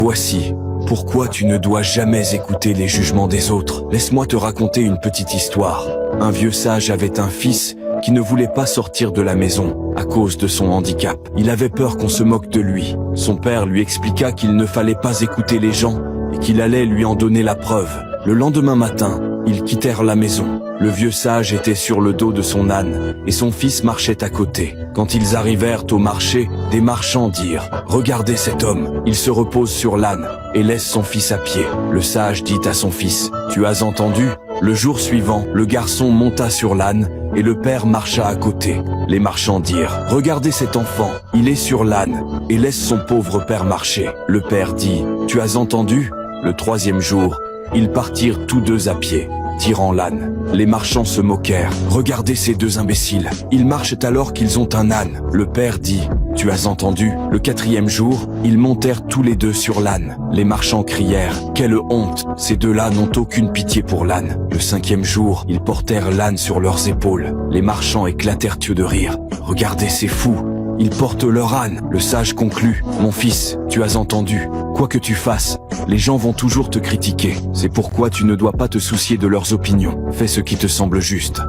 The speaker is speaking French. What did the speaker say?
Voici pourquoi tu ne dois jamais écouter les jugements des autres. Laisse-moi te raconter une petite histoire. Un vieux sage avait un fils qui ne voulait pas sortir de la maison à cause de son handicap. Il avait peur qu'on se moque de lui. Son père lui expliqua qu'il ne fallait pas écouter les gens et qu'il allait lui en donner la preuve. Le lendemain matin, ils quittèrent la maison. Le vieux sage était sur le dos de son âne et son fils marchait à côté. Quand ils arrivèrent au marché, des marchands dirent « Regardez cet homme, il se repose sur l'âne et laisse son fils à pied. » Le sage dit à son fils « Tu as entendu ?» Le jour suivant, le garçon monta sur l'âne et le père marcha à côté. Les marchands dirent « Regardez cet enfant, il est sur l'âne et laisse son pauvre père marcher. » Le père dit « Tu as entendu ?» Le troisième jour, ils partirent tous deux à pied, tirant l'âne. Les marchands se moquèrent. « Regardez ces deux imbéciles, ils marchent alors qu'ils ont un âne. » Le père dit « Tu as entendu ?» Le quatrième jour, ils montèrent tous les deux sur l'âne. Les marchands crièrent « Quelle honte! Ces deux-là n'ont aucune pitié pour l'âne. » Le cinquième jour, ils portèrent l'âne sur leurs épaules. Les marchands éclatèrent de rire. « Regardez ces fous! Ils portent leur âne. » Le sage conclut « Mon fils, tu as entendu. Quoi que tu fasses, les gens vont toujours te critiquer. C'est pourquoi tu ne dois pas te soucier de leurs opinions. Fais ce qui te semble juste. »